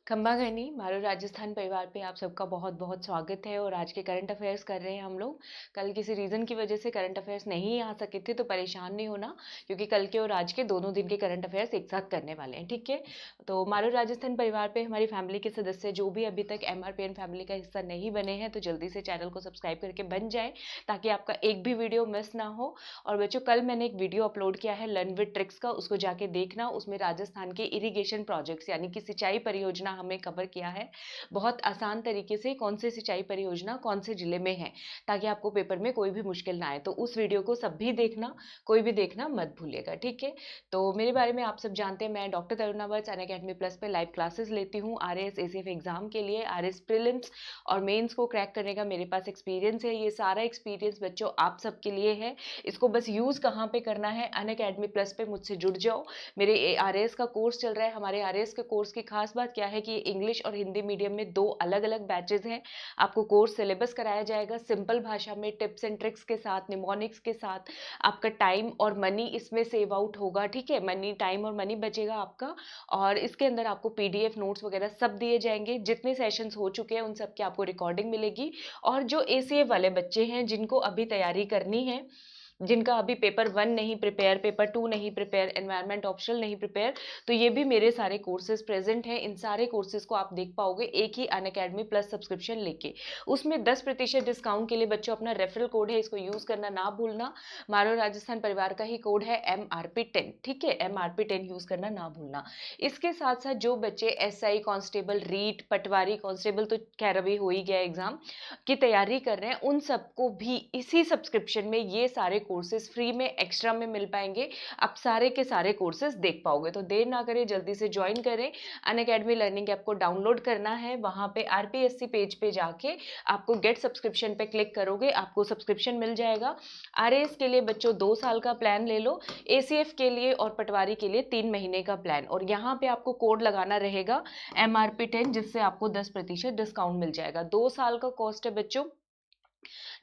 खंबा घनी मारो राजस्थान परिवार पे आप सबका बहुत बहुत स्वागत है। और आज के करंट अफेयर्स कर रहे हैं हम लोग। कल किसी रीज़न की वजह से करंट अफेयर्स नहीं आ सके थे, तो परेशान नहीं होना, क्योंकि कल के और आज के दोनों दिन के करंट अफेयर्स एक साथ करने वाले हैं, ठीक है। तो मारो राजस्थान परिवार पे हमारी फैमिली के सदस्य जो भी अभी तक MRPN फैमिली का हिस्सा नहीं बने हैं, तो जल्दी से चैनल को सब्सक्राइब करके बन जाए, ताकि आपका एक भी वीडियो मिस ना हो। और बच्चों, कल मैंने एक वीडियो अपलोड किया है लर्न विद ट्रिक्स का, उसको जाके देखना। उसमें राजस्थान के इरिगेशन प्रोजेक्ट्स यानी कि सिंचाई परियोजना हमने कवर किया है, बहुत आसान तरीके से, कौन से सिंचाई परियोजना कौन से जिले में है, ताकि आपको पेपर में कोई भी मुश्किल ना आए। तो उस वीडियो को सब भी देखना, कोई भी देखना मत भूलिएगा, ठीक है। तो मेरे बारे में आप सब जानते हैं, मैं डॉक्टर तरुणा वत्स अनअकैडमी प्लस पे लाइव क्लासेस लेती हूँ RAS ACF एग्जाम के लिए। RAS प्रीलिम्स और मेंस को क्रैक करने का मेरे पास एक्सपीरियंस है। ये सारा एक्सपीरियंस बच्चों आप सबके लिए है। इसको बस यूज कहाँ पे करना है, अनअकैडमी प्लस पे मुझसे जुड़ जाओ। मेरे RAS का कोर्स चल रहा है। हमारे RAS के कोर्स की खास बात क्या है कि इंग्लिश और हिंदी मीडियम में दो अलग अलग बैचेज हैं। आपको कोर्स सिलेबस कराया जाएगा सिंपल भाषा में, टिप्स एंड ट्रिक्स के साथ, निमोनिक्स के साथ। आपका टाइम और मनी इसमें सेव आउट होगा, ठीक है। मनी, टाइम और मनी बचेगा आपका। और इसके अंदर आपको PDF नोट्स वगैरह सब दिए जाएंगे। जितने सेशंस हो चुके हैं उन सब की आपको रिकॉर्डिंग मिलेगी। और जो ACF वाले बच्चे हैं जिनको अभी तैयारी करनी है, जिनका अभी पेपर 1 नहीं प्रिपेयर, पेपर 2 नहीं प्रिपेयर, एनवायरनमेंट ऑप्शनल नहीं प्रिपेयर, तो ये भी मेरे सारे कोर्सेज प्रेजेंट हैं। इन सारे कोर्सेज को आप देख पाओगे एक ही अनअकैडमी प्लस सब्सक्रिप्शन लेके। उसमें 10% डिस्काउंट के लिए बच्चों अपना रेफरल कोड है, इसको यूज करना ना भूलना। मारो राजस्थान परिवार का ही कोड है MRP10, ठीक है। MRP10 यूज करना ना भूलना। इसके साथ साथ जो बच्चे SI कांस्टेबल, रीट, पटवारी कांस्टेबल, तो खैर अभी हो ही गया एग्जाम, की तैयारी कर रहे हैं, उन सबको भी इसी सब्सक्रिप्शन में ये सारे कोर्सेज फ्री में एक्स्ट्रा में मिल पाएंगे। आप सारे के सारे कोर्सेज देख पाओगे। तो देर ना करें, जल्दी से ज्वाइन करें। अनअकैडमी लर्निंग ऐप को डाउनलोड करना है, वहां पे RPSC पेज पे जाके आपको गेट सब्सक्रिप्शन पे क्लिक करोगे, आपको सब्सक्रिप्शन मिल जाएगा। RAS के लिए बच्चों 2 साल का प्लान ले लो, ACF के लिए और पटवारी के लिए 3 महीने का प्लान। और यहाँ पे आपको कोड लगाना रहेगा MRP10, जिससे आपको 10% डिस्काउंट मिल जाएगा। 2 साल का कॉस्ट है बच्चों।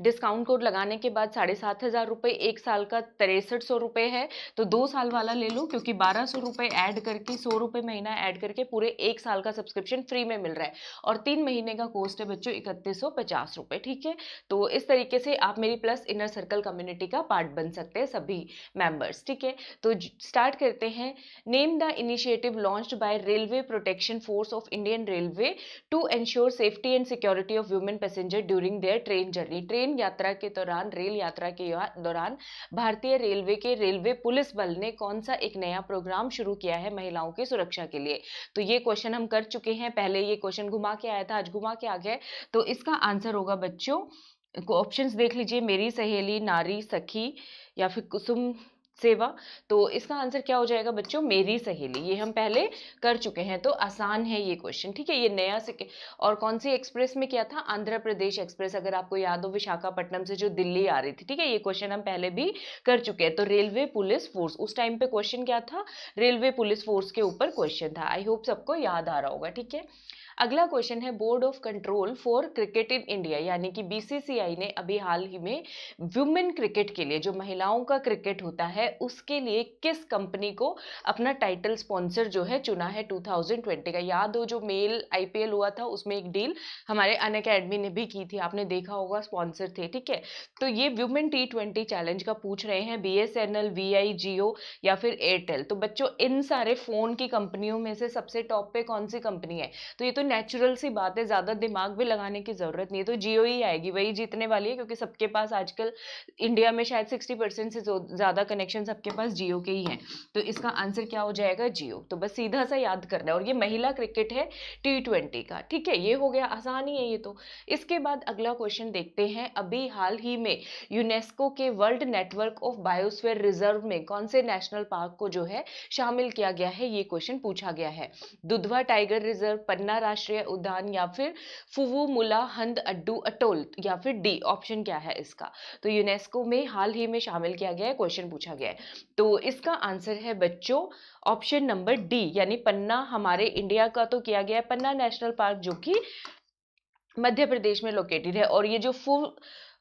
डिस्काउंट कोड लगाने के बाद 7,500 रुपये, 1 साल का 6300 रुपये है। तो 2 साल वाला ले लो, क्योंकि 1200 रुपये ऐड करके, 100 रुपये महीना ऐड करके पूरे 1 साल का सब्सक्रिप्शन फ्री में मिल रहा है। और 3 महीने का कोस्ट है बच्चों 3150 रुपये, ठीक है। तो इस तरीके से आप मेरी प्लस इनर सर्कल कम्युनिटी का पार्ट बन सकते हैं सभी मेंबर्स, ठीक है। तो स्टार्ट करते हैं। Name the initiative launched by railway protection force of Indian railway to ensure safety and security of women passenger during their train journey. Train यात्रा के दौरान, रेल यात्रा के दौरान भारतीय रेलवे के रेलवे पुलिस बल ने कौन सा एक नया प्रोग्राम शुरू किया है महिलाओं की सुरक्षा के लिए। तो ये क्वेश्चन हम कर चुके हैं पहले, ये क्वेश्चन घुमा के आया था, आज घुमा के आ गया है। तो इसका आंसर होगा बच्चों, ऑप्शंस देख लीजिए, मेरी सहेली, नारी सखी, या फिर कुसुम सेवा। तो इसका आंसर क्या हो जाएगा बच्चों, मेरी सहेली। ये हम पहले कर चुके हैं, तो आसान है ये क्वेश्चन, ठीक है। ये नया से, और कौन सी एक्सप्रेस में किया था, आंध्र प्रदेश एक्सप्रेस, अगर आपको याद हो, विशाखापट्टनम से जो दिल्ली आ रही थी, ठीक है। ये क्वेश्चन हम पहले भी कर चुके हैं। तो रेलवे पुलिस फोर्स, उस टाइम पे क्वेश्चन क्या था, रेलवे पुलिस फोर्स के ऊपर क्वेश्चन था। आई होप सबको याद आ रहा होगा, ठीक है। अगला क्वेश्चन है, board of control for cricket in India यानी कि BCCI ने अभी हाल ही में वुमेन क्रिकेट के लिए, जो महिलाओं का क्रिकेट होता है, उसके लिए किस कंपनी को अपना टाइटल स्पॉन्सर जो है चुना है 2020 का। याद हो जो मेल IPL हुआ था, उसमें एक डील हमारे अनअकैडमी ने भी की थी, आपने देखा होगा, स्पॉन्सर थे, ठीक है। तो ये वुमेन T20 चैलेंज का पूछ रहे हैं, BSNL, VI, जियो या फिर एयरटेल। तो बच्चों इन सारे फोन की कंपनियों में से सबसे टॉप पे कौन सी कंपनी है, तो ये तो नेचुरल सी बात है, ज्यादा दिमाग भी लगाने की जरूरत नहीं है। तो जियो ही आएगी, वही जीतने वाली है, क्योंकि सबके पास आजकल इंडिया में शायद 60% से ज्यादा कनेक्शन सबके पास जियो के ही हैं। तो इसका आंसर क्या हो जाएगा, जियो। तो बस सीधा सा याद करना है। और ये महिला क्रिकेट है T20 का, ठीक है। ये हो गया, आसान ही है ये तो। इसके बाद अगला क्वेश्चन देखते हैं। अभी हाल ही में यूनेस्को के world network of biosphere reserve में कौन से नेशनल पार्क को जो है शामिल किया गया है, ये क्वेश्चन पूछा गया है। दुधवा टाइगर रिजर्व, पन्ना राष्ट्रीय उद्यान, या फिर फुवु मुला हंद अड्डू अटोल, या फिर डी ऑप्शन क्या है इसका। तो यूनेस्को में हाल ही में शामिल किया गया है, क्वेश्चन पूछा गया है। तो इसका आंसर है बच्चों ऑप्शन नंबर डी, यानी पन्ना। हमारे इंडिया का तो किया गया है पन्ना नेशनल पार्क, जो कि मध्य प्रदेश में लोकेटेड है। और ये जो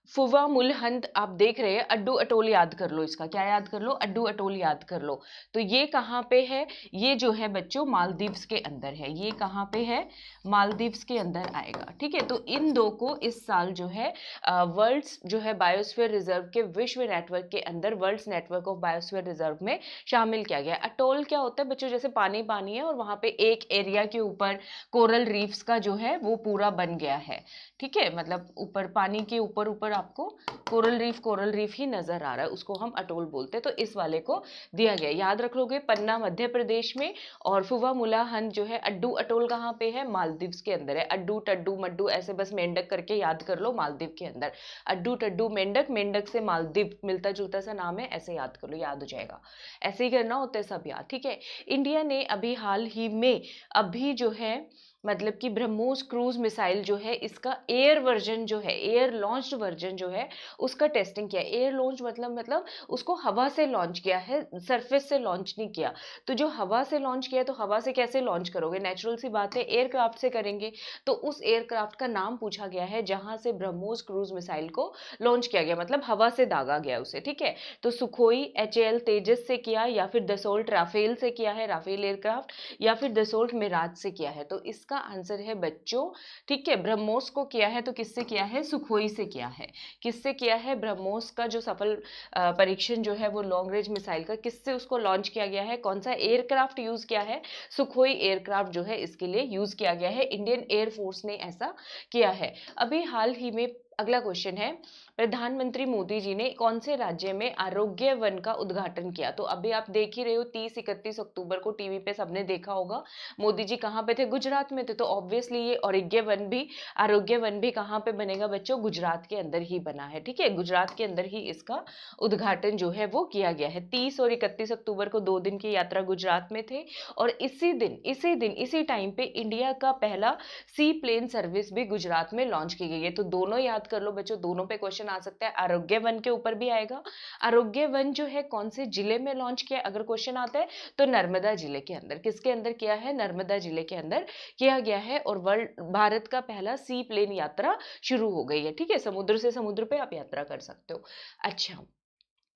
फुवा मुलहंद आप देख रहे हैं, अड्डू अटोल याद कर लो, इसका क्या याद कर लो, अड्डू अटोल याद कर लो। तो ये कहाँ पे है, ये जो है बच्चों मालदीव्स के अंदर है, ये कहाँ पे है, मालदीव्स के अंदर आएगा। ठीक है, तो इन दो को इस साल जो है वर्ल्ड्स जो है बायोस्फीयर रिजर्व के विश्व नेटवर्क के अंदर world's network of biosphere reserve में शामिल किया गया। अटोल क्या होता है बच्चों, जैसे पानी पानी है और वहां पे एक एरिया के ऊपर कोरल रीफ्स का जो है वो पूरा बन गया है। ठीक है, मतलब ऊपर पानी के ऊपर ऊपर आपको कोरल रीफ ही नजर आ रहा है, उसको हम अटोल बोलते हैं। तो इस वाले को दिया गया, याद रख लोगे, पन्ना मध्य प्रदेश में, और फुवा मुलाहन जो है अड्डू अटोल कहाँ पे है, मालदीव्स के अंदर है। अड्डू टड्डू मड्डू ऐसे बस मेंढक करके याद कर लो, मालदीव के अंदर अड्डू टड्डू मेंढक, मेंढक से मालदीव मिलता जुलता सा नाम है, ऐसे याद कर लो, याद हो जाएगा। ऐसे ही करना होता है सब याद। ठीक है, इंडिया ने अभी हाल ही में अभी जो है मतलब कि ब्रह्मोस क्रूज मिसाइल जो है इसका एयर वर्जन जो है, एयर लॉन्च्ड वर्जन जो है उसका टेस्टिंग किया। एयर लॉन्च मतलब उसको हवा से लॉन्च किया है, सरफेस से लॉन्च नहीं किया। तो जो हवा से लॉन्च किया, तो हवा से कैसे लॉन्च करोगे, नेचुरल सी बात है एयरक्राफ्ट से करेंगे। तो उस एयरक्राफ्ट का नाम पूछा गया है जहां से ब्रह्मोस क्रूज मिसाइल को लॉन्च किया गया, मतलब हवा से दागा गया उसे। ठीक है, तो सुखोई HAL तेजस से किया, या फिर दसोल्ट राफेल से किया है, राफेल एयरक्राफ्ट, या फिर दसोल्ट मिराज से किया है। तो इसका आंसर है बच्चों, ठीक है, ब्रह्मोस को किया है तो किससे किया है, सुखोई से किया है। किससे किया है, ब्रह्मोस का जो सफल परीक्षण जो है वो लॉन्ग रेंज मिसाइल का, किससे उसको लॉन्च किया गया है, कौन सा एयरक्राफ्ट यूज किया है, सुखोई एयरक्राफ्ट जो है इसके लिए यूज किया गया है। इंडियन एयरफोर्स ने ऐसा किया है। अभी हाल ही में अगला क्वेश्चन है, प्रधानमंत्री मोदी जी ने कौन से राज्य में आरोग्य वन का उद्घाटन किया। तो अभी आप देख ही रहे हो 30-31 अक्टूबर को टीवी पे सबने देखा होगा, मोदी जी कहाँ पे थे, गुजरात में थे। तो ऑब्वियसली ये आरोग्य वन भी कहाँ पे बनेगा बच्चों, गुजरात के अंदर ही बना है। ठीक है, गुजरात के अंदर ही इसका उद्घाटन जो है वो किया गया है। 30 और 31 अक्टूबर को 2 दिन की यात्रा गुजरात में थे, और इसी टाइम पे इंडिया का पहला सी प्लेन सर्विस भी गुजरात में लॉन्च की गई है। तो दोनों याद कर लो बच्चों, दोनों पे क्वेश्चन आ सकता है, आरोग्य वन के ऊपर भी आएगा। आरोग्य वन जो है कौन से जिले में लॉन्च किया, अगर क्वेश्चन आता है तो नर्मदा जिले के अंदर। किसके अंदर किया है, नर्मदा जिले के अंदर किया गया है। और वर्ल्ड भारत का पहला सी प्लेन यात्रा शुरू हो गई है। ठीक है, समुद्र से समुद्र पे आप यात्रा कर सकते हो। अच्छा,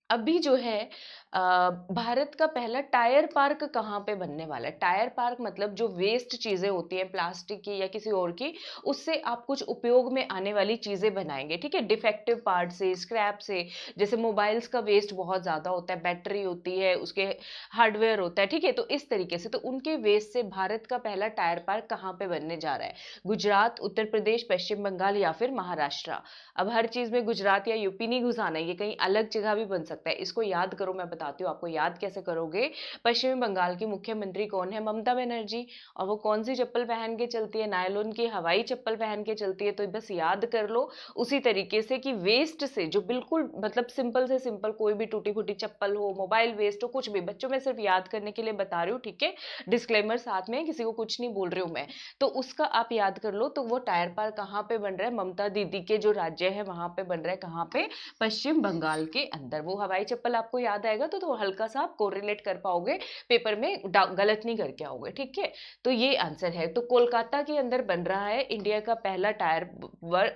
अभी जो है भारत का पहला टायर पार्क कहाँ पे बनने वाला है। टायर पार्क मतलब जो वेस्ट चीजें होती हैं प्लास्टिक की या किसी और की, उससे आप कुछ उपयोग में आने वाली चीजें बनाएंगे। ठीक है, डिफेक्टिव पार्ट से, स्क्रैप से, जैसे मोबाइल्स का वेस्ट बहुत ज्यादा होता है, बैटरी होती है, उसके हार्डवेयर होता है। ठीक है, तो इस तरीके से, तो उनके वेस्ट से भारत का पहला टायर पार्क कहाँ पे बनने जा रहा है, गुजरात, उत्तर प्रदेश, पश्चिम बंगाल या फिर महाराष्ट्र। अब हर चीज में गुजरात या यूपी नहीं घुसाना है, ये कहीं अलग जगह भी बन सकता है। इसको याद करो, मैं बताती हूँ आपको याद कैसे करोगे। पश्चिमी बंगाल की मुख्यमंत्री कौन है, ममता बनर्जी, और वो कौन सी चप्पल पहन के चलती है, नायलॉन की हवाई चप्पल पहन के चलती है। तो बस याद कर लो उसी तरीके से कि वेस्ट से, जो बिल्कुल मतलब सिंपल से सिंपल कोई भी टूटी फूटी चप्पल हो, मोबाइल वेस्ट हो, कुछ भी, बच्चों में सिर्फ याद करने के लिए बता रही हूँ। ठीक है, डिस्क्लेमर साथ में, किसी को कुछ नहीं बोल रही हूँ मैं। तो उसका आप याद कर लो। तो वो टायर पार्क कहाँ पे बन रहा है, ममता दीदी के जो राज्य है वहां पे बन रहा है, कहाँ पे, पश्चिम बंगाल के अंदर। वो हवाई चप्पल आपको याद आएगा तो हल्का सा आप कोरिलेट कर पाओगे, पेपर में गलत नहीं करके आओगे। ठीक है, तो ये आंसर है। तो कोलकाता के अंदर बन रहा है इंडिया का पहला टायर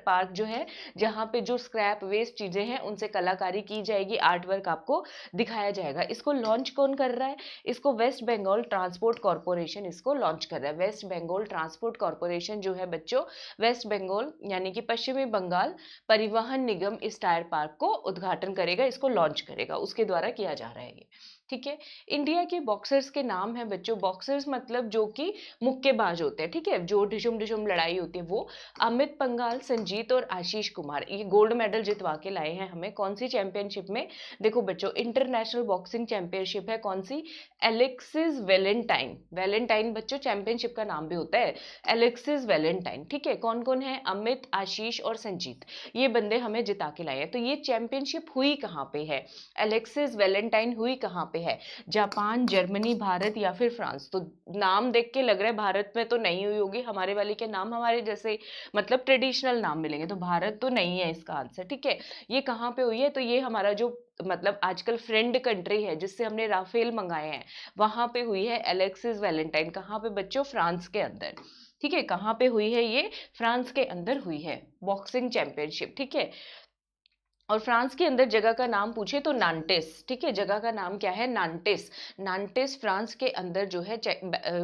पार्क जो है, जहां पे जो स्क्रैप वेस्ट चीजें हैं उनसे कलाकारी की जाएगी, आर्ट वर्क आपको दिखाया जाएगा। इसको लॉन्च कौन कर रहा है, इसको वेस्ट बंगाल ट्रांसपोर्ट कॉर्पोरेशन इसको लॉन्च कर रहा है। वेस्ट बंगाल ट्रांसपोर्ट कॉर्पोरेशन जो है बच्चों, वेस्ट बंगाल यानी कि पश्चिमी बंगाल परिवहन निगम इस टायर पार्क को उद्घाटन करेगा, इसको लॉन्च करेगा, उसके द्वारा किया जा रहा है ये। ठीक है, इंडिया के बॉक्सर्स के नाम है बच्चों, बॉक्सर्स मतलब जो कि मुक्केबाज होते हैं। ठीक है, जो ढिशुम ढिशुम लड़ाई होती है वो, अमित पंघाल, संजीत और आशीष कुमार, ये गोल्ड मेडल जितवा के लाए हैं हमें। कौन सी चैंपियनशिप में, देखो बच्चों, इंटरनेशनल बॉक्सिंग चैंपियनशिप है, कौन सी, एलेक्सिस वेलेंटाइन। वेलेंटाइन बच्चों चैंपियनशिप का नाम भी होता है, एलेक्सिस वेलेंटाइन। ठीक है, कौन कौन है, अमित, आशीष और संजीत, ये बंदे हमें जिता के लाए हैं। तो ये चैंपियनशिप हुई कहाँ पे है, एलेक्सिस वेलेंटाइन हुई कहाँ पे है, जापान, जर्मनी, भारत या फिर फ्रांस। तो नाम देख के लग रहा है भारत में तो नहीं हुई होगी, हमारे वाले के नाम हमारे जैसे मतलब ट्रेडिशनल नाम मिलेंगे, तो भारत तो नहीं है इसका आंसर। ठीक है, ये कहाँ पे हुई है, तो ये हमारा जो मतलब आजकल फ्रेंड कंट्री है जिससे हमने राफेल मंगाए हैं, वहां पे हुई है एलेक्सिस वेलेंटाइन। कहाँ पे बच्चों, फ्रांस के अंदर। ठीक है, कहाँ पे हुई है ये, फ्रांस के अंदर हुई है बॉक्सिंग चैंपियनशिप। ठीक है, और फ्रांस के अंदर जगह का नाम पूछे तो नांटेस, ठीक है, जगह का नाम क्या है, नांटेस। नांटेस फ्रांस के अंदर जो है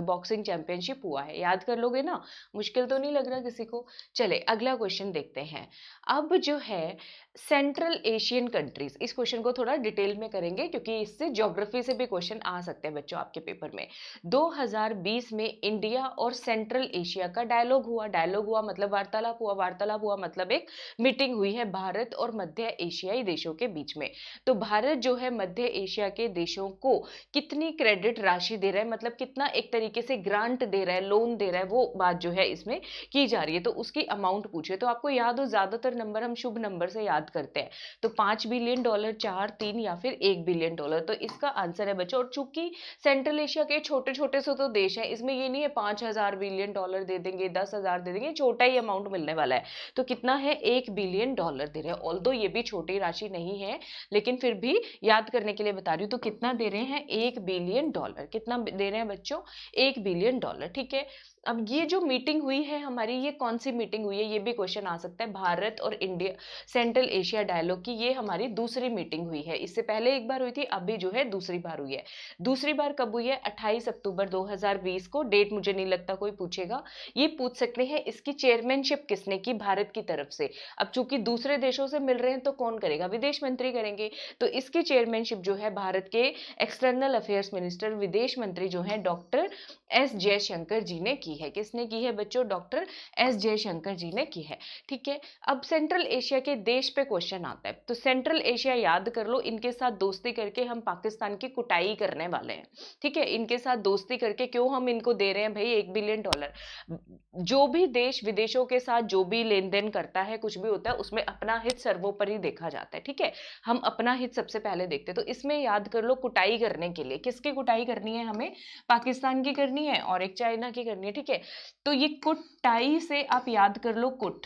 बॉक्सिंग चैंपियनशिप हुआ है, याद कर लोगे ना, मुश्किल तो नहीं लग रहा किसी को। चले अगला क्वेश्चन देखते हैं। अब जो है सेंट्रल एशियन कंट्रीज, इस क्वेश्चन को थोड़ा डिटेल में करेंगे क्योंकि इससे ज्योग्राफी से भी क्वेश्चन आ सकते हैं बच्चों आपके पेपर में। 2020 में इंडिया और सेंट्रल एशिया का डायलॉग हुआ मतलब वार्तालाप हुआ, वार्तालाप हुआ मतलब एक मीटिंग हुई है भारत और मध्य एशियाई देशों के बीच में। तो भारत जो है मध्य एशिया के देशों को कितनी क्रेडिट राशि दे रहा है, मतलब कितना एक तरीके से ग्रांट दे रहा है, लोन दे रहा है, वो बात जो है इसमें की जा रही है। तो उसकी अमाउंट पूछे तो आपको याद हो, ज्यादातर नंबर हम शुभ नंबर से याद करते हैं, तो $5 बिलियन, 4, 3 या फिर $1 बिलियन। तो इसका आंसर है बच्चों, और चूंकि सेंट्रल एशिया के छोटे छोटे से तो देश हैं, इसमें ये नहीं है $5,000 बिलियन दे देंगे, 10,000 दे देंगे, छोटा ही अमाउंट मिलने वाला है। तो कितना है, $1 बिलियन दे रहे हैं। ऑल्दो ये भी छोटी राशि नहीं है, लेकिन फिर भी याद करने के लिए बता रही हूँ। तो कितना दे रहे हैं, $1 बिलियन। कितना दे रहे हैं बच्चों, $1 बिलियन, ठीक है। अब ये जो मीटिंग हुई है हमारी, ये कौन सी मीटिंग हुई है, ये भी क्वेश्चन आ सकता है। भारत और इंडिया सेंट्रल एशिया डायलॉग की ये हमारी दूसरी मीटिंग हुई है, इससे पहले एक बार हुई थी, अभी जो है दूसरी बार हुई है। दूसरी बार कब हुई है, 28 अक्टूबर 2020 को। डेट मुझे नहीं लगता कोई पूछेगा, ये पूछ सकते हैं इसकी चेयरमैनशिप किसने की, भारत की तरफ से। अब चूंकि दूसरे देशों से मिल रहे हैं तो कौन करेगा, विदेश मंत्री करेंगे। तो इसकी चेयरमैनशिप जो है भारत के एक्सटर्नल अफेयर्स मिनिस्टर, विदेश मंत्री जो है डॉक्टर एस जयशंकर जी ने की है। किसने की है बच्चों, डॉक्टर एस जयशंकर जी ने की है, ठीक है। अब सेंट्रल एशिया के देश पे क्वेश्चन आता है, तो सेंट्रल एशिया याद कर लो, इनके साथ दोस्ती करके हम पाकिस्तान की कुटाई करने वाले हैं, ठीक है। इनके साथ दोस्ती करके क्यों हम इनको दे रहे हैं भाई $1 बिलियन। जो भी देश विदेशों के साथ जो भी लेन देन करता है, कुछ भी होता है, उसमें अपना हित सर्वोपरि देखा जाता है, ठीक है। हम अपना हित सबसे पहले देखते हैं। तो इसमें याद कर लो, कुटाई करने के लिए किसकी कुटाई करनी है हमें, पाकिस्तान की करनी है और एक चाइना की करनी है, ठीक है। तो ये कुटाई से आप याद कर लो कुट,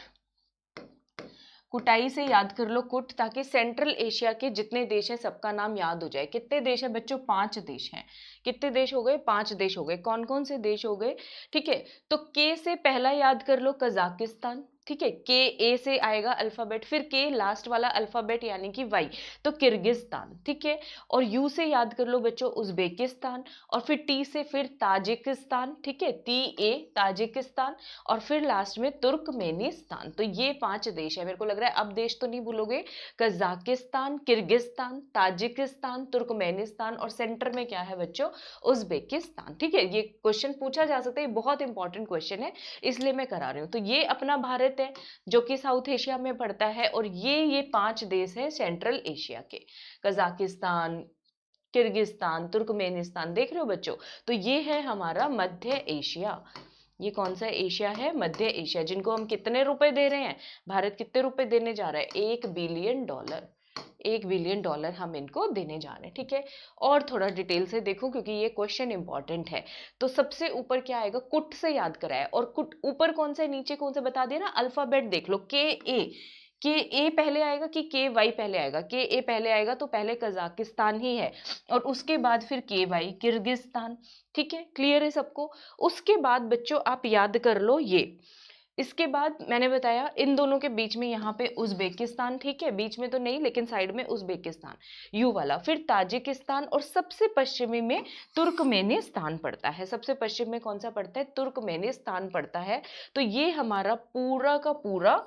कुटाई से याद कर लो कुट, ताकि सेंट्रल एशिया के जितने देश हैं सबका नाम याद हो जाए। कितने देश हैं बच्चों, 5 देश हैं। कितने देश हो गए, 5 देश हो गए। कौन कौन से देश हो गए, ठीक है। तो के से पहला याद कर लो कजाकिस्तान, ठीक है, के ए से आएगा अल्फाबेट, फिर के लास्ट वाला अल्फाबेट यानी कि वाई, तो किर्गिस्तान, ठीक है। और यू से याद कर लो बच्चों उज्बेकिस्तान, और फिर टी से फिर ताजिकिस्तान, ठीक है, टी ए ताजिकिस्तान, और फिर लास्ट में तुर्कमेनिस्तान। तो ये 5 देश है। मेरे को लग रहा है अब देश तो नहीं भूलोगे, कजाकिस्तान, किर्गिस्तान, ताजिकिस्तान, तुर्कमेनिस्तान, और सेंटर में क्या है बच्चों, उज्बेकिस्तान, ठीक है। ये क्वेश्चन पूछा जा सकता है, बहुत इंपॉर्टेंट क्वेश्चन है, इसलिए मैं करा रही हूँ। तो ये अपना भारत है जो कि साउथ एशिया में पड़ता है, और ये 5 देश हैं सेंट्रल एशिया के, कजाकिस्तान, किर्गिस्तान, तुर्कमेनिस्तान, देख रहे हो बच्चों। तो ये है हमारा मध्य एशिया। ये कौन सा एशिया है, मध्य एशिया, जिनको हम कितने रुपए दे रहे हैं, भारत कितने रुपए देने जा रहा है, $1 बिलियन। $1 बिलियन हम इनको देने जा रहे हैं, ठीक है। और थोड़ा डिटेल से देखो क्योंकि ये क्वेश्चन इंपॉर्टेंट है। तो सबसे ऊपर क्या आएगा, कुट से याद कराया, और कुट ऊपर कौन सा नीचे कौन सा बता दिया ना, अल्फाबेट देख लो, के ए पहले आएगा कि के वाई पहले आएगा, के ए पहले आएगा तो पहले कजाकिस्तान ही है, और उसके बाद फिर के वाई किर्गिस्तान, ठीक है। क्लियर है सबको। उसके बाद बच्चों आप याद कर लो ये, इसके बाद मैंने बताया इन दोनों के बीच में यहाँ पे उज्बेकिस्तान, ठीक है, बीच में तो नहीं लेकिन साइड में उज्बेकिस्तान, यू वाला, फिर ताजिकिस्तान, और सबसे पश्चिमी में तुर्कमेनिस्तान पड़ता है। सबसे पश्चिम में कौन सा पड़ता है, तुर्कमेनिस्तान पड़ता है। तो ये हमारा पूरा का पूरा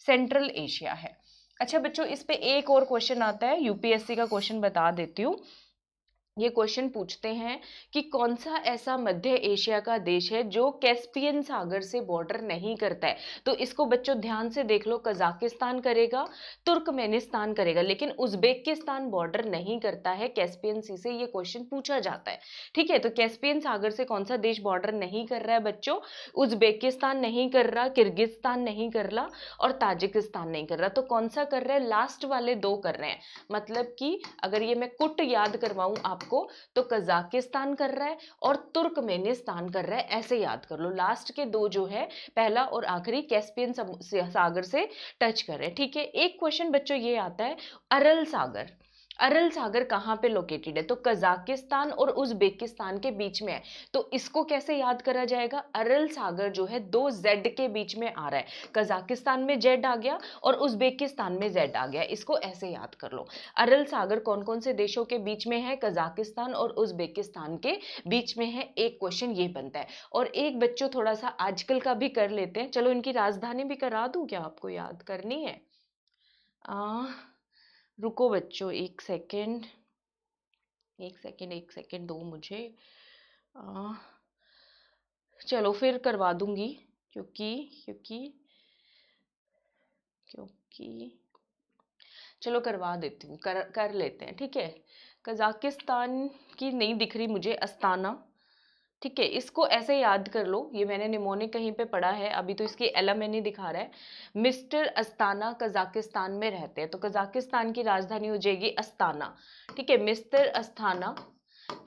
सेंट्रल एशिया है। अच्छा बच्चों, इस पे एक और क्वेश्चन आता है, यूपीएससी का क्वेश्चन बता देती हूँ। ये क्वेश्चन पूछते हैं कि कौन सा ऐसा मध्य एशिया का देश है जो कैस्पियन सागर से बॉर्डर नहीं करता है। तो इसको बच्चों ध्यान से देख लो, कजाकिस्तान करेगा, तुर्कमेनिस्तान करेगा, लेकिन उज्बेकिस्तान बॉर्डर नहीं करता है कैस्पियन सी से। ये क्वेश्चन पूछा जाता है, ठीक है। तो कैस्पियन सागर से कौन सा देश बॉर्डर नहीं कर रहा है बच्चों, उज्बेकिस्तान नहीं कर रहा, किर्गिस्तान नहीं कर रहा, और ताजिकिस्तान नहीं कर रहा। तो कौन सा कर रहा है, लास्ट वाले 2 कर रहे हैं। मतलब कि अगर ये मैं कुट याद करवाऊं आपको, तो कजाकिस्तान कर रहा है और तुर्कमेनिस्तान कर रहा है, ऐसे याद कर लो। लास्ट के 2 जो है, पहला और आखिरी, कैस्पियन सागर से टच कर रहे हैं, ठीक है। एक क्वेश्चन बच्चों ये आता है, अरल सागर, अरल सागर कहाँ पे लोकेटेड है? तो कजाकिस्तान और उज्बेकिस्तान के बीच में है। तो इसको कैसे याद करा जाएगा? अरल सागर जो है दो जेड के बीच में आ रहा है, कजाकिस्तान में जेड आ गया और उज्बेकिस्तान में जेड आ गया, इसको ऐसे याद कर लो। अरल सागर कौन कौन से देशों के बीच में है? कजाकिस्तान और उज्बेकिस्तान के बीच में है। एक क्वेश्चन ये बनता है। और एक बच्चों थोड़ा सा आजकल का भी कर लेते हैं, चलो इनकी राजधानी भी करा दूं क्या? आपको याद करनी है? आ, रुको बच्चों, एक सेकेंड दो मुझे। आ, चलो फिर करवा दूंगी, क्योंकि क्योंकि क्योंकि चलो करवा देती हूँ, कर लेते हैं, ठीक है। कजाकिस्तान की नहीं दिख रही मुझे, अस्ताना, ठीक है, इसको ऐसे याद कर लो। ये मैंने निमोनिक कहीं पे पढ़ा है, अभी तो इसकी एलएमएन ही दिखा रहा है। मिस्टर अस्ताना कजाकिस्तान में रहते हैं, तो कजाकिस्तान की राजधानी हो जाएगी अस्ताना, ठीक है। मिस्टर अस्ताना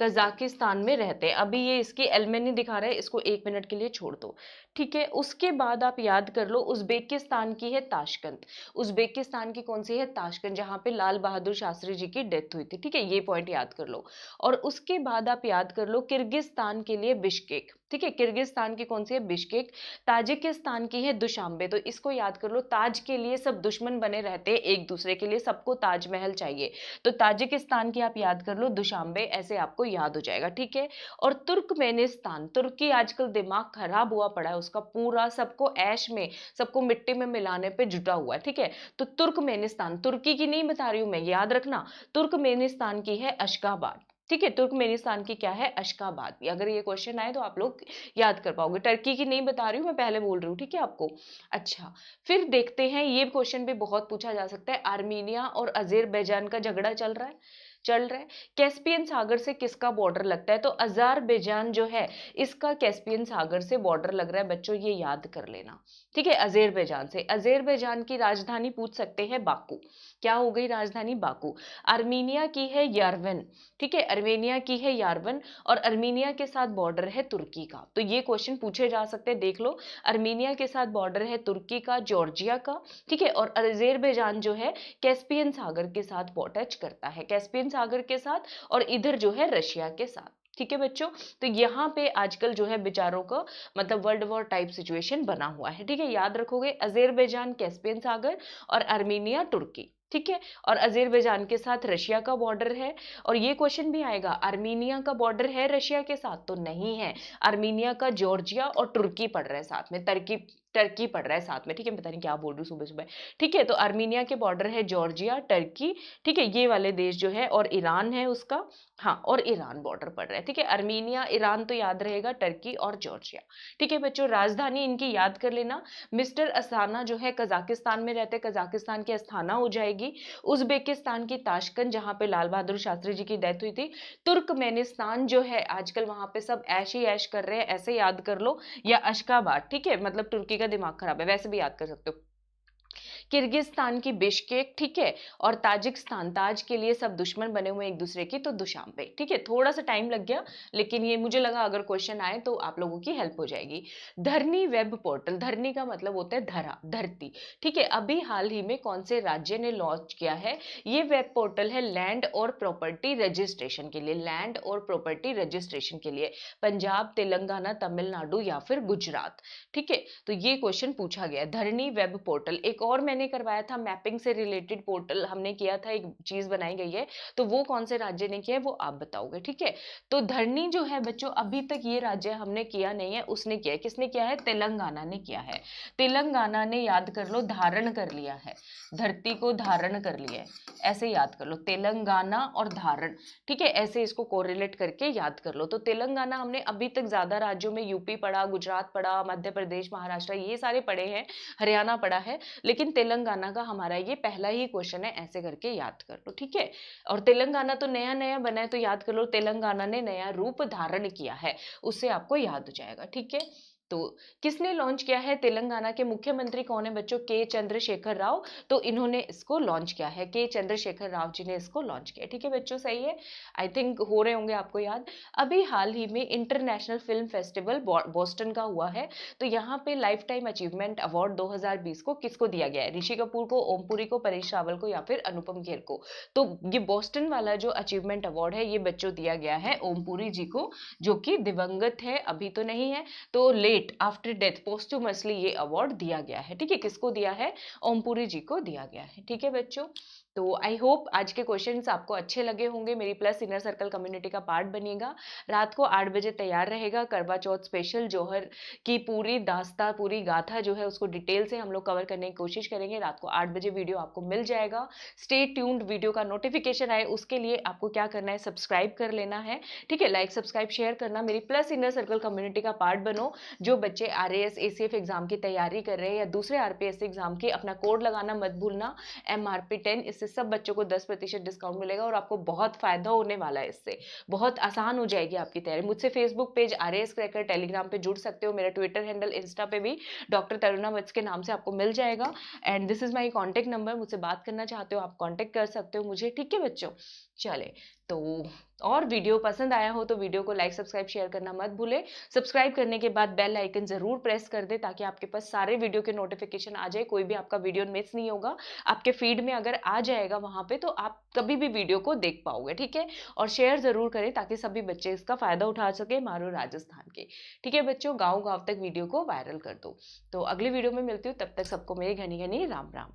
कजाकिस्तान में रहते हैं। अभी ये इसकी एलमेनी दिखा रहा है, इसको 1 मिनट के लिए छोड़ दो, ठीक है। उसके बाद आप याद कर लो, उज्बेकिस्तान की है ताशकंद। उज्बेकिस्तान की कौन सी है? ताशकंद, जहां पे लाल बहादुर शास्त्री जी की डेथ हुई थी, ठीक है, ये पॉइंट याद कर लो। और उसके बाद आप याद कर लो किर्गिस्तान के लिए बिश्केक, ठीक है, किर्गिस्तान की कौन सी है? बिश्केक। ताजिकिस्तान की है दुशांबे, तो इसको याद कर लो। ताज के लिए सब दुश्मन बने रहते हैं एक दूसरे के लिए, सबको ताजमहल चाहिए, तो ताजिकिस्तान की आप याद कर लो दुशांबे, ऐसे आपको याद हो जाएगा, ठीक है। और तुर्कमेनिस्तान, तुर्की आजकल दिमाग खराब हुआ पड़ा है उसका पूरा, सबको ऐश में, सबको मिट्टी में मिलाने पे जुटा हुआ है, ठीक है। तो तुर्कमेनिस्तान, तुर्की की नहीं बता रही हूं मैं, याद रखना, तुर्कमेनिस्तान की है अशगाबाद, ठीक है। तुर्कमेनिस्तान की क्या है? अशगाबाद। अगर ये क्वेश्चन आए तो आप लोग याद कर पाओगे। टर्की की नहीं बता रही हूँ मैं, पहले बोल रही हूँ, ठीक है आपको। अच्छा, फिर देखते हैं, ये क्वेश्चन भी बहुत पूछा जा सकता है। आर्मीनिया और अजेरबैजान का झगड़ा चल रहा है। कैस्पियन सागर से किसका बॉर्डर लगता है? तो अजरबैजान जो है, इसका कैस्पियन सागर से बॉर्डर लग रहा है बच्चों, ये याद कर लेना, ठीक है। अजेरबैजान से, अजेरबैजान की राजधानी पूछ सकते हैं बाकू। क्या हो गई राजधानी? बाकू। आर्मीनिया की है यारवन, ठीक है, अर्मेनिया की है यारवन। और अर्मीनिया के साथ बॉर्डर है तुर्की का, तो ये क्वेश्चन पूछे जा सकते हैं, देख लो। अर्मीनिया के साथ बॉर्डर है तुर्की का, जॉर्जिया का, ठीक है। और अजेरबैजान जो है कैस्पियन सागर के साथ टच करता है, कैस्पियन सागर के साथ, और इधर जो है रशिया के साथ, ठीक है बच्चों। तो यहाँ पे आजकल जो है विचारों का मतलब वर्ल्ड वॉर टाइप सिचुएशन बना हुआ है, ठीक है। याद रखोगे, अजेरबैजान कैस्पियन सागर और अर्मीनिया तुर्की, ठीक है। और अजेरबैजान के साथ रशिया का बॉर्डर है। और ये क्वेश्चन भी आएगा, आर्मीनिया का बॉर्डर है रशिया के साथ? तो नहीं है, आर्मीनिया का जॉर्जिया और तुर्की पड़ रहा है साथ में, टर्की पड़ रहा है साथ में, ठीक है। पता नहीं क्या बोल रही हूँ सुबह सुबह, ठीक है। तो आर्मीनिया के बॉर्डर है जॉर्जिया, टर्की, ठीक है, ये वाले देश जो है, और ईरान है उसका, हाँ, और ईरान बॉर्डर पड़ रहा है, ठीक है। आर्मीनिया, ईरान तो याद रहेगा, टर्की और जॉर्जिया, ठीक है बच्चों। राजधानी इनकी याद कर लेना। मिस्टर अस्ताना जो है कजाकिस्तान में रहते, कजाकिस्तान की अस्थाना हो जाएगी। उज्बेकिस्तान की ताशकंद, जहां पे लाल बहादुर शास्त्री जी की डेथ हुई थी। तुर्कमेनिस्तान जो है, आजकल वहां पे सब ऐश ही ऐश कर रहे हैं, ऐसे याद कर लो। या अशगाबाद, ठीक है, मतलब तुर्की का दिमाग खराब है, वैसे भी याद कर सकते हो। किर्गिस्तान की बिश्केक, ठीक है। और ताजिकिस्तान, ताज के लिए सब दुश्मन बने हुए एक दूसरे की, तो दुशांबे, ठीक है। थोड़ा सा टाइम लग गया, लेकिन ये मुझे लगा अगर क्वेश्चन आए तो आप लोगों की हेल्प हो जाएगी। धरनी वेब पोर्टल, धरनी का मतलब होता है धरा, धरती, ठीक है। अभी हाल ही में कौन से राज्य ने लॉन्च किया है? ये वेब पोर्टल है लैंड और प्रॉपर्टी रजिस्ट्रेशन के लिए, लैंड और प्रॉपर्टी रजिस्ट्रेशन के लिए। पंजाब, तेलंगाना, तमिलनाडु या फिर गुजरात, ठीक है। तो ये क्वेश्चन पूछा गया, धरनी वेब पोर्टल। एक और मैंने करवाया था मैपिंग से रिलेटेड पोर्टल, हमने किया था, एक चीज बनाई गई है, तो वो कौन से राज्य ने किया है वो आप बताओगे, ठीक है। तो धरनी जो है बच्चों, अभी तक ये राज्य हमने किया नहीं है, उसने किया है। किसने किया है? तेलंगाना ने किया है। तेलंगाना ने, याद कर लो, धारण कर लिया है, धरती को धारण कर लिया है, ऐसे याद कर लो, तेलंगाना और धारण, ठीक है, ऐसे इसको कोरिलेट करके याद कर लो। तो तेलंगाना हमने अभी तक ज्यादा राज्यों में, यूपी पढ़ा, गुजरात पढ़ा, मध्य प्रदेश, महाराष्ट्र, ये सारे पढ़े हैं, हरियाणा पढ़ा है, लेकिन तेलंगाना का हमारा ये पहला ही क्वेश्चन है, ऐसे करके याद कर लो, ठीक है। और तेलंगाना तो नया नया बना है, तो याद कर लो तेलंगाना ने नया रूप धारण किया है, उससे आपको याद हो जाएगा, ठीक है। तो किसने लॉन्च किया है? तेलंगाना के मुख्यमंत्री कौन है बच्चों? के चंद्रशेखर राव। तो इन्होंने इसको लॉन्च किया है, के चंद्रशेखर राव जी ने इसको लॉन्च किया। ठीक है बच्चों, सही है। आई थिंक हो रहे होंगे आपको याद। अभी हाल ही में इंटरनेशनल फिल्म फेस्टिवल बोस्टन का हुआ है, तो यहाँ पे लाइफ टाइम अचीवमेंट अवार्ड 2020 को किसको दिया गया है? ऋषि कपूर को, ओम पुरी को, परेश रावल को, या फिर अनुपम खेर को? तो ये बोस्टन वाला जो अचीवमेंट अवार्ड है ये बच्चों दिया गया है ओम पुरी जी को, जो कि दिवंगत है, अभी तो नहीं है, तो लेट आफ्टर डेथ पोस्टुमसली ये अवार्ड दिया गया है। ठीक है, किसको दिया है? ओमपुरी जी को दिया गया है। ठीक है बच्चों, तो आई होप आज के क्वेश्चंस आपको अच्छे लगे होंगे। मेरी प्लस इनर सर्कल कम्युनिटी का पार्ट बनिएगा। रात को 8 बजे तैयार रहेगा। करवा चौथ स्पेशल जौहर की पूरी दास्ता, पूरी गाथा जो है उसको डिटेल से हम लोग कवर करने की कोशिश करेंगे। रात को 8 बजे वीडियो आपको मिल जाएगा। स्टे ट्यून्ड, वीडियो का नोटिफिकेशन आए उसके लिए आपको क्या करना है? सब्सक्राइब कर लेना है। ठीक है, लाइक सब्सक्राइब शेयर करना। मेरी प्लस इनर सर्कल कम्युनिटी का पार्ट बनो। जो बच्चे आरएएस एसीएफ एग्जाम की तैयारी कर रहे हैं या दूसरे आरपीएस एग्जाम की, अपना कोड लगाना मत भूलना, MRP10। इससे सब बच्चों को 10% डिस्काउंट मिलेगा और आपको बहुत फायदा होने वाला है। इससे बहुत आसान हो जाएगी आपकी तैयारी। मुझसे Facebook page RAS cracker, Telegram पे जुड़ सकते हो। मेरा ट्विटर हैंडल, इंस्टा पे भी डॉक्टर तरुणा वत्स के नाम से आपको मिल जाएगा। And this is my contact number. मुझसे बात करना चाहते हो आप कॉन्टेक्ट कर सकते हो मुझे। ठीक है बच्चों, चले तो और वीडियो पसंद आया हो तो वीडियो को लाइक सब्सक्राइब शेयर करना मत भूले। सब्सक्राइब करने के बाद बेल आइकन जरूर प्रेस कर दे ताकि आपके पास सारे वीडियो के नोटिफिकेशन आ जाए, कोई भी आपका वीडियो मिस नहीं होगा। आपके फीड में अगर आ जाएगा वहां पे तो आप कभी भी वीडियो को देख पाओगे। ठीक है, और शेयर जरूर करें ताकि सभी बच्चे इसका फायदा उठा सके, मारो राजस्थान के। ठीक है बच्चों, गाँव गाँव तक वीडियो को वायरल कर दो। तो अगली वीडियो में मिलती हूँ, तब तक सबको मेरी घनी घनी राम राम।